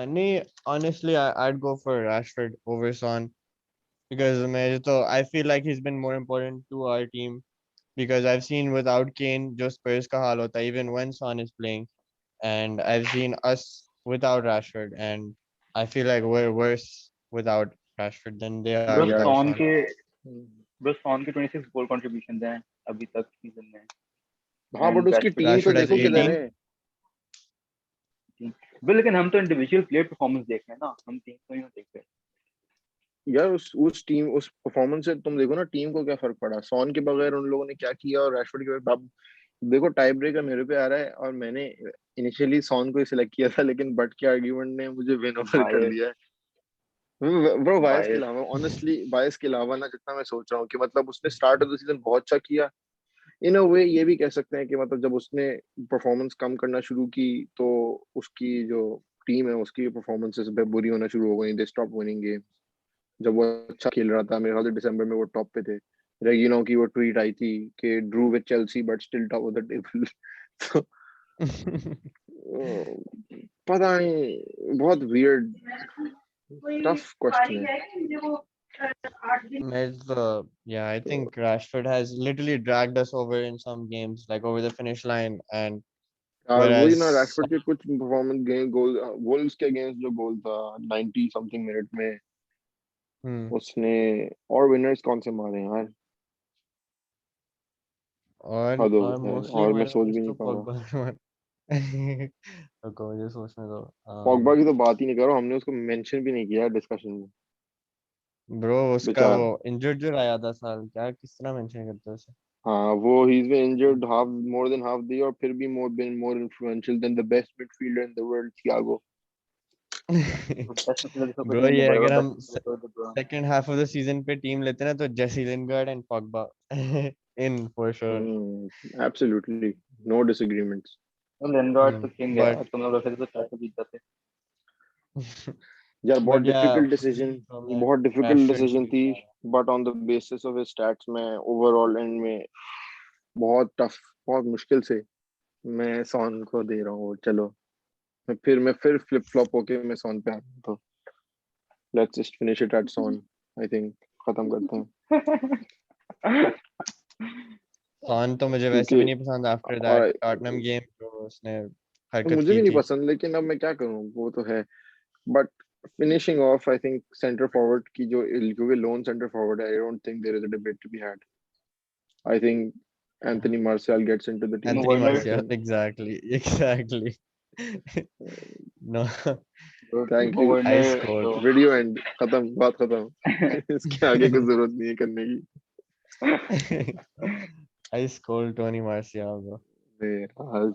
नहीं, honestly I'd go for Rashford over Son because I feel like he's been more important to our team because I've seen without Kane जो Spurs का हाल होता है even when Son is playing, and I've seen us without Rashford, and I feel like we're worse without Rashford than they are bro यार without sworn Son. के bro sworn के 26 गोल contributions हैं अभी तक सीजन में, हाँ, बट एंड उसकी Rashford team तो Rashford has देखो किधर 18. है। बिल, लेकिन हम तो इंडिविजुअल प्लेयर परफॉर्मेंस देख रहे हैं ना, हम टीम को नहीं देख रहे। यार उस टीम उस परफॉर्मेंस से तुम देखो ना टीम को क्या फर्क पड़ा, सॉन के बगैर उन लोगों ने क्या किया और रैशफोर्ड के बगैर। अब देखो टाई ब्रेकर मेरे पे आ रहा है और मैंने इनिशियली सॉन को ही सिलेक्ट किया था, लेकिन बट के आर्गुमेंट ने मुझे विन ओवर कर बायस दिया है। ब्रो बायस के बायस अलावा, ऑनेस्टली बायस के अलावा ना, जितना मैं सोच रहा हूँ कि मतलब उसने स्टार्ट ऑफ द सीजन बहुत अच्छा किया। इन अ वे ये भी कह सकते हैं कि मतलब जब उसने परफॉर्मेंस कम करना शुरू की तो उसकी जो टीम है उसकी परफॉर्मेंसेस बुरी होना शुरू हो गई। They stop winning game. जब वो अच्छा खेल रहा था मेरे ख्याल से दिसंबर में वो टॉप पे थे। रेगिनो की वो ट्वीट आई थी कि Drew with Chelsea but still top of the table. तो पता नहीं, बहुत वियर्ड टफ क्वेश्चन है। Yeah, I तो think Rashford has literally dragged us over in some games, like over the finish line, and यार वही whereas ना, Rashford के कुछ परफॉर्मेंस गेम गोल वोल्व्स के अगेंस्ट जो गोल था 90 समथिंग मिनट में hmm, उसने, और विनर्स कौन से मारे यार, हद हो और गया है, mostly और मैं हमारे सोच पास भी नहीं तो पा रहा हूँ। पॉगबा रुको मुझे सोचने दो। पॉगबा की तो बात ही नहीं करो, हमने उसको मेंशन भी नहीं किया डिस्कशन में। ब्रो उसका वो बेचारा। इंजर्ड जो आया था साल, क्या किस तरह मेंशन करते हैं उसे? हाँ, वो ही is been injured half more than half the year, और फिर भी more influential than the best midfielder in the world Thiago. Best midfielder तो कुछ ब्रो भी नहीं ये बोलेगा, अगर बेस्ट हम मिडफील्डर तो De Bruyne। Second half of the season पे टीम लेते ना तो Jesse Lingard and Pogba in for sure. Absolutely, no disagreements. तो लिंगार्ड तो किंग है यार, बट तुम लोग रखे तो चार जीत जाते। यार बहुत बट या डिफिकल्ट डिसीजन, तो मैं बहुत डिफिकल्ट रैशफोर्ड डिसीजन ही थी। जा रहा but on the basis of stats में ओवरऑल एंड में बहुत टफ, बहुत मुश्किल से मैं सॉन को दे रहा हूँ। चलो मैं फिर फ्लिप फ्लॉप होके मैं सॉन पे आ रहा हूँ। तो let's just finish it at soon, I think खत्म करते हैं। सॉन तो मुझे वैसे भी क्योंकि नहीं पसंद आफ्टर दैट और टॉटनहम गेम जो उसने हरकत मुझे की भी नहीं थी। पसंद, लेकिन अब मैं क्या करूँ, वो तो है। But finishing off I think centre forward की जो, क्योंकि लोन सेंटर फॉरवर्ड है, I don't think there is a debate to be had. आई थिंक Anthony Martial gets into the team. Anthony Werner Martial exactly no thank you. I Werner score तो video end, खत्म, बात खत्म। इसके आगे कुछ जरूरत नहीं है करने की। I score Tony martial bro.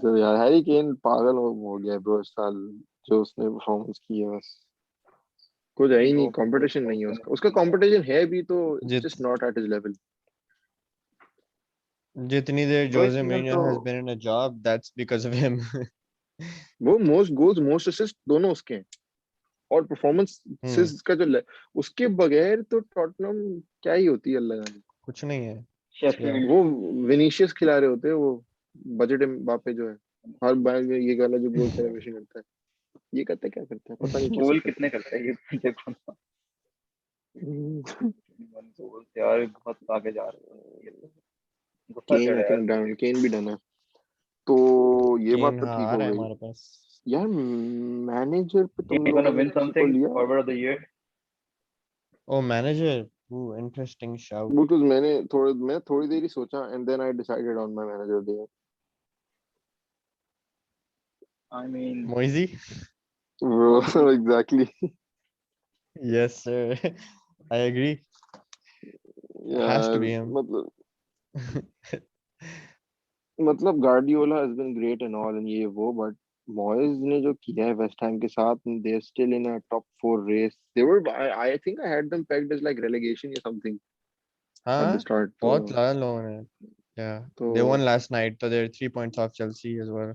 तो यार हैरी केन पागल हो गया ब्रो इस साल, जो उसने परफॉर्मेंस की है बस कुछ है ही नहीं, ब्रो कोई कंपटीशन नहीं है उसका, उसका नहीं है। कंपटीशन है भी तो इट्स जित just not at his level. जितनी देर ब्रो इस जोसे सीजन मourinho तो has been in a job that's because of him वो मोस्ट गोल्स मोस्ट असिस्ट दोनों उसके हैं, और हम्म परफॉर्मेंस का जो उसके बगैर तो टॉटनहम क्या ही होती है अल्लाह जाने। कुछ नहीं है। या शेफील्ड वो विनीशियस खिला रहे होते हैं, वो बजट एम्बापे जो है हर बार में ये गाना जो गोल सेलिब्रेशन करता है, ये करता है क्या करता है पता नहीं कैसे गोल करता कितने करता है ये देखो ना। है। गोल यार बहुत आगे जा रहे हैं ये तो, गुस्सा केन चढ़ा आई है यार थिंक मुझे। डन, केन भी डन है। तो ये बात केन तो हाँ ठीक आ हो रहा है गई हमारे पास। यार। मैनेजर पे तुम Kane gonna लोगों ने win किसी को something लिया? forward of the year? Oh manager interesting shout. Because मैं थोड़ी देर ही सोचा and then I decided on my manager there. I mean, Moyesy bro Moisey. Exactly. Yes sir I agree has to यार be him मतलब Guardiola has been great and all and ये वो, but मॉयज ने जो किया है वेस्ट हैम के साथ, they are still in a top 4 race. They were, I think I had them pegged as like relegation या समथिंग एट द हाँ स्टार्ट। बहुत ज्यादा लोगों ने। या तो दे वन लास्ट नाइट तो there 3 points off Chelsea as well.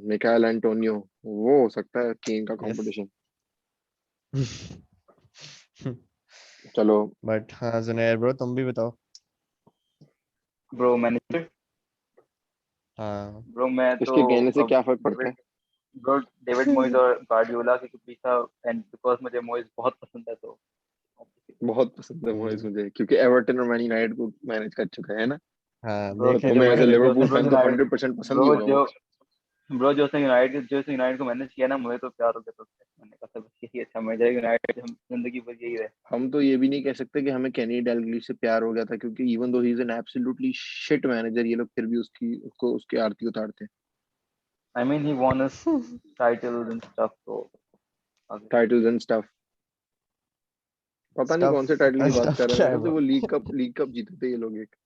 Michail Antonio वो हो सकता है केन का यस कंपटीशन। चलो। बट हाँ जुनैर ब्रो तुम भी बताओ। ब्रो मैनेजर हाँ ब्रो मैं तो इसके कहने से अब क्या फर्क पड़ता है? डेविड मोइज और गार्डियोला के पीछा, एंड बिकॉज मुझे मोइज बहुत पसंद है तो बहुत पसंद है मोइस मुझे, क्योंकि एवर्टन और मैन यूनाइटेड को मैनेज कर चुका है ना। हाँ ब्रो तो देखा है तुम्हें एज देखा अ है देखा लिवरपूल जो फैन तो यूनाइटेड 100% पसंद ही ब्रो होगा वो। जो ब्रो जो यूनाइटेड को मैनेज किया ना, मुझे तो प्यार हो गया तो मैंने कहा सब यही अच्छा मैनेजर यूनाइटेड, हम जिंदगी भर यही रहे। हम तो ये भी नहीं कह सकते कि हमें केनी डैलग्लिश से प्यार हो गया था, क्योंकि even though he is an absolutely shit manager, ये लोग फिर भी उसको उसकी आरती उतारते हैं। I mean he won us titles and stuff, तो आगे टाइटल्स एंड स्टफ, पता नहीं स्टफ कौन से टाइटल की बात स्टफ कर रहे हैं, क्या मेरे है को तो वो? वो लीग कप जीते थे ये लोग एक।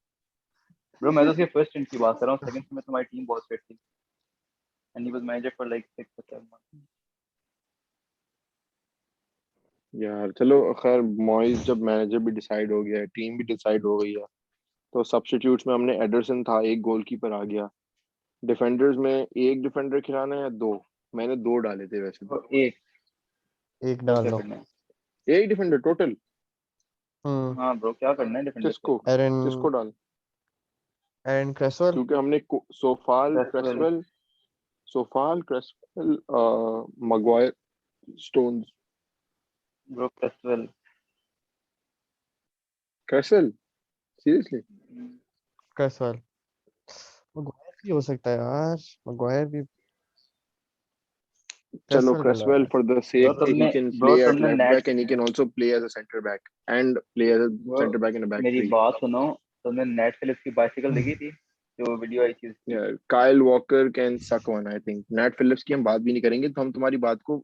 ब्रो मैं तो उसके फर्स्ट स्टिंट की बात कर रहा हूँ, सेकंड में तो हमारी टीम बहुत फिट थी and he was manager for like 6 or 7 months। यार चलो खैर, मॉइस जब मैनेजर भी डिसाइड हो गया है, टीम भी डिसाइड हो गई है, तो सब्स्टिट्यूट्स में हमने एडरसन था, एक गोलकीपर आ गया। डिफेंडर्स में एक डिफेंडर खिलाना है या दो? मैंने दो डाले थे वैसे तो। तो एक एक ब्रो डाल क्या लो। करना है? एक डिफेंडर टोटल? हम्म। हाँ ब्रो क्या करना है डिफेंडर से? किसको एरन किसको डाल? एरन क्रेसवेल। क्योंकि हमने Coufal Cresswell Cresswell, Coufal Cresswell, Maguire, Stones. Bro Cresswell Cresswell? Seriously? Cresswell Maguire भी हो सकता है यार। मगवायर भी। चलो क्रेसवेल कर लो क्रेसवेल यार। फॉर द ब्रो सेक कि he तुमने can ब्रो play at तुमने left net back and he can also play as a center back and play as a bro center back in a back मेरी three. बात सुनो, तुमने net Philips की bicycle देखी थी जो वीडियो आई थी उसकी? Yeah, Kyle Walker can suck one, I think. Nat Phillips की हम बात भी नहीं करेंगे, तो हम तुम्हारी बात को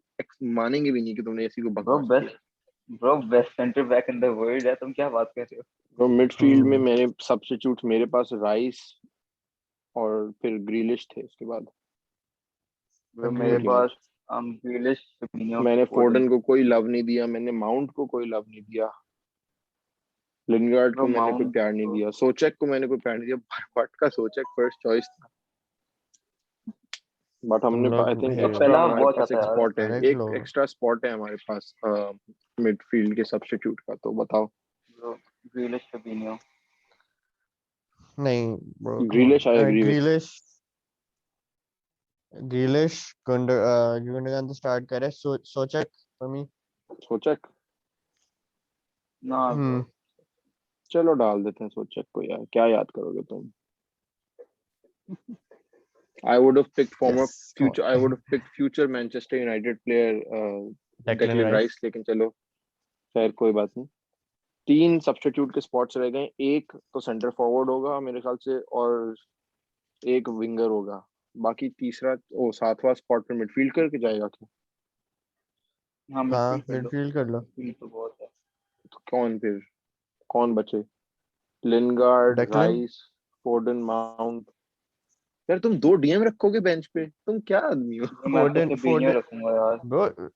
मानेंगे भी नहीं कि तुमने ऐसी को ब्रो बकवास किया। Best bro best centre back in the world है, तुम क्या बात कर रहे हो? तो मिडफील्ड में हम्म। मैंने सब्स्टिट्यूट, मेरे पास राइस और फिर ग्रीलिश थे उसके बाद। ब्रो मेरे अग्रीड। पास ग्रिलिश, फर्मिनियो, मैंने फोर्डन। फोर्डन को कोई लव नहीं दिया, मैंने माउंट को कोई लव नहीं दिया, लिंगार्ड ब्रो को मैंने कोई माउंट प्यार नहीं दिया, सोचेक को मैंने कोई प्यार नहीं दिया। बट का सोचेक फर्स्ट चॉइस था, बट तुम हमने लोग आई थिंक तो एक्स्ट्रा, पहला हमारे वो पास चाहता एक है यार। स्पॉट है, डायरेक्ट लो। एक एक्स्ट्रा स्पॉट है हमारे पास मिडफील्ड के सब्स्टिट्यूट का, तो बताओ। Bro Grealish, Firmino. नहीं bro come on. Grealish, I agree with. Grealish Grealish Gundogan तो स्टार्ट करे। Soucek for me. सोचेक, ना ब्रो चलो डाल देते हैं सोचेक को यार, क्या याद करोगे तुम। I would have picked former yes come future, I would on. have picked future Manchester United player Declan Declan rice. Rice, लेकिन चलो खैर कोई बात नहीं। तीन सब्स्टिट्यूट के स्पॉट्स रह गए, एक तो सेंटर फॉरवर्ड होगा मेरे ख्याल से, और एक विंगर होगा। बाकी तीसरा ओ सातवां स्पॉट पे मिडफील्ड करके जाएगा क्या? हाँ हाँ मिडफील्ड कर लो, मिडफील्ड कर लो। मिडफील्ड तो बहुत है। तो कौन फिर, कौन बचे? लिनगार्ड, डेक्लन। Rice, फोर्डन, mount. यार तुम दो डीएम रखोगे बेंच पे, तुम क्या आदमी हो? ब्रो मैं तो फोर्डन फर्मिनियो फोर्डन रखूंगा यार। ब्रो।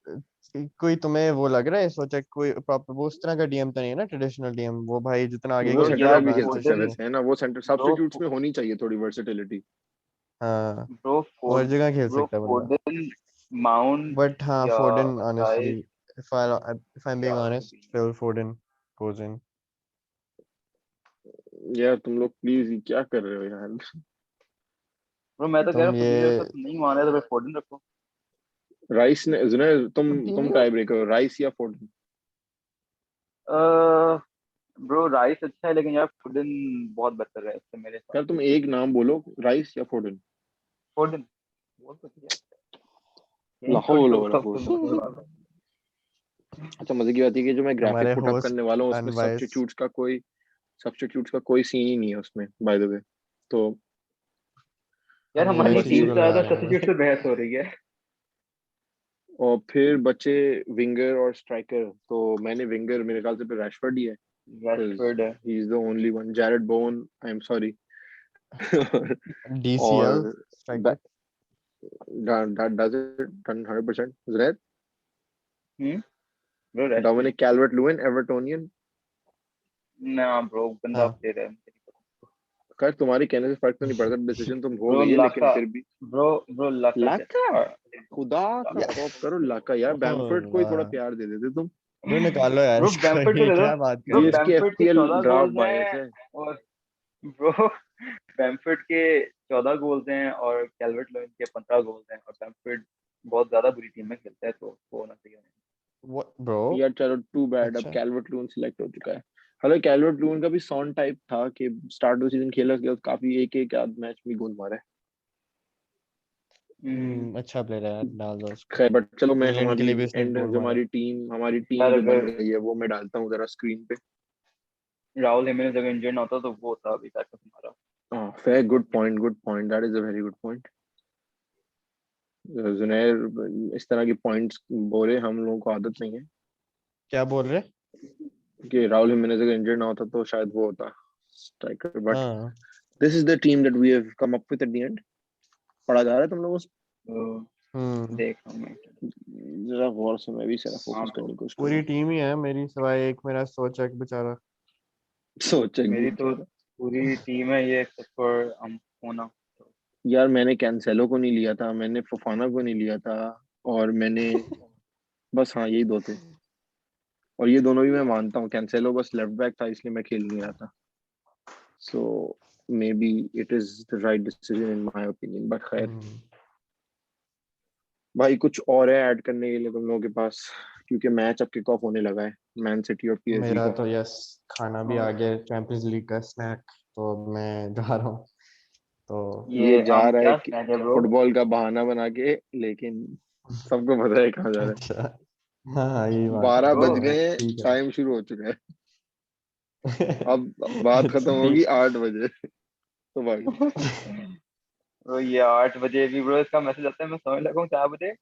कोई तुम्हें वो लग रहा है सोचा कोई प्रॉपर वो उस तरह का डीएम तो नहीं है ना, ट्रेडिशनल डीएम वो भाई जितना आगे वो ब्रो खेल सेंटर सकता यार है बैक भी खेल एडवांस सकता है फोर्डन, पोजीशन में। वैसे, है ना, वो सेंटर ब्रो सब्स्टिट्यूट्स में होनी चाहिए थोड़ी वर्सेटिलिटी। हाँ ब्रो वो हर फोर्ड जगह खेल ब्रो सकता है बंदा। फोर्डन, माउंट बट हाँ या फोर्डन honestly rice if I'm being या honest फर्मिनियो। Phil Foden goes in। यार तुम लोग प्लीज क्या कर रहे हो यार? ब्रो मैं तो कह रहा तुम हूँ ये फर्मिनियो रखो, तुम नहीं मान रहे तो फिर फोर्डन रखो। राइस ने जुनैर, तुम Coutinho। टाई ब्रेकर हो, राइस या फोर्डन? ब्रो राइस अच्छा है लेकिन यार फोर्डन बहुत बेहतर है इससे मेरे हिसाब यार से। तुम एक नाम बोलो, राइस या फोर्डन। फोर्डन बोल तो दिया, यही लाखों छोड़ बोलो, दूंगा अब लाखों तुम बोल रहा था। अच्छा मजे की बात है कि जो मैं ग्राफिक हमारे पुट अप होस्ट करने वाला हूँ उसमें अनबायस्ड। सब्स्टिट्यूट्स का कोई सीन ही नहीं है उसमें, बाय द वे। तो यार मैं हमारी बस मैसेज ये, टीम से ज्यादा बुलवा रहा सब्स्टिट्यूट हूँ। से बहस हो रही है। और फिर बचे विंगर और स्ट्राइकर, तो मैंने विंगर मेरे ख्याल से फिर रैशफोर्ड ही है, because रैशफोर्ड है। he is the only one. Jared Bowen, I'm sorry. DCL और striker. that does it 100%. Zred, bro Rashford. Dominic Calvert-Lewin, Evertonian। ना ब्रो गंदा हाँ प्लेयर है। खैर तुम्हारे कहने से फर्क तो नहीं पड़ता, डिसीजन तुम हो ब्रो गई है, लेकिन लाका फिर भी ब्रो लाका लाका, क्या? खुदा का यस। खौफ करो लाका यार, बैमफर्ड को ही थोड़ा प्यार दे देते तुम। ब्रो निकालो यार ब्रो इसको। बैंफर्ड को ये दे दो। क्या बात कर ब्रो ये रहे हो? इसके बैंफर्ड के एफपीएल 14 ड्राफ्ट गोल्स बायस हैं। है। और ब्रो बेमफोर्ड के 14 गोल्स हैं और कैल्वर्ट लुइन के 15 गोल्स हैं, और बेमफोर्ड बहुत ज्यादा बुरी टीम में खेलता है, तो वो होना चाहिए। What bro? यार चलो टू बैड, अब अच्छा कैल्वर्ट लून सिलेक्ट हो चुका है। हालांकि कैल्वर्ट लून का भी सॉन टाइप था कि स्टार्ट ऑफ सीजन खेला के काफी एक आध मैच में गोल मारा है। अच्छा प्लेयर है यार, डाल दो उसको। खैर बट चलो मैं इंग्लैंड के हमारी लिए भी उसने एंड गोल जो मारा। हमारी टीम यार जो बन अगर गई है वो मैं डालता हूँ जरा स्क्रीन पे। राहुल हिमेनेस अगर इंजर्ड ना होता तो वो था अभी तक हमारा। हाँ fair, good point, that is a very good point. Junair इस तरह की पॉइंट्स बोले, हम लोगों को आदत नहीं है क्या बोल रहे? कि राहुल हिमेनेस अगर इंजर्ड ना होता तो शायद वो होता स्ट्राइकर, बट हाँ this is the team that we have come up with at the end. पढ़ा जा रहा है तुम लोगों से? तो देख रहा हूँ मैं। जरा गौर से, मैं भी सारा हाँ फोकस bro, करने की कोशिश पूरी करूँ। टीम ही है मेरी, सिवाय एक मेरा सोचा बेचारा। सोचा कि मेरी तो बेचारा। पूरी टीम है ये, एक्सेप्ट फॉर होना। यार मैंने कैंसेलो को नहीं लिया था, मैंने फफाना को नहीं लिया था, और मैंने बस हाँ यही दो थे। और ये दोनों भी मैं मानता हूँ, कैंसेलो बस लेफ्ट बैक था इसलिए मैं खेल नहीं रहा था। So maybe it is the right decision in my opinion, but खैर भाई कुछ और है ऐड करने के लिए तुम लोगों के पास? क्योंकि मैच अब किक ऑफ होने लगा है, मैन सिटी और पीएसजी मेरा का। तो यस, खाना भी आ और गया, चैंपियंस लीग का स्नैक, तो अब मैं जा रहा हूँ। तो ये ये जा रहा है क्या कि स्नैक है ब्रो? फुटबॉल का बहाना बना के, लेकिन सबको पता है कहाँ जा रहा अच्छा, हाँ हाँ यही है। बात है, 12 ब्रो बज तो गए हैं, ठीक टाइम शुरू हो चुका है। है। अब बात खत्म अच्छा होगी 8 बजे, तो भाई ब्रो ये 8 बजे भी ब्रो इसका मैसेज आता है, मैं सोने लगा हूँ 4 बजे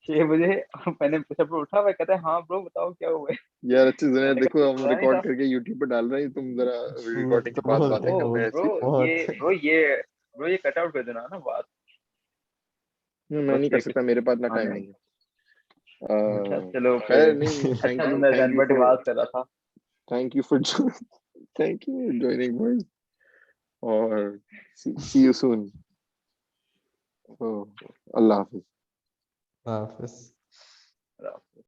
6 बजे। मैंने पूछा ब्रो उठा, मैं कहता है हाँ ब्रो बताओ क्या हुआ है। यार अच्छे से मैंने कहा देखो, कुछ हम सोया नहीं रिकॉर्ड था। करके यूट्यूब पे डाल रहे हैं, तुम जरा रिकॉर्डिंग के तो बाद बहुत बातें ओ कर रहे हैं ब्रो ऐसी। बहुत ये कट आउट कर देना ना बात। मैं बस नहीं कर चेक। सकता, मेरे पास ना हाँ टाइम नहीं। नहीं है। अच्छा चलो खैर फिर। नहीं, अच्छा तो मैं जनवर की बात कर रहा था। Thank you for thank you for joining boys, और सी you soon. Allah Hafiz. Hafiz.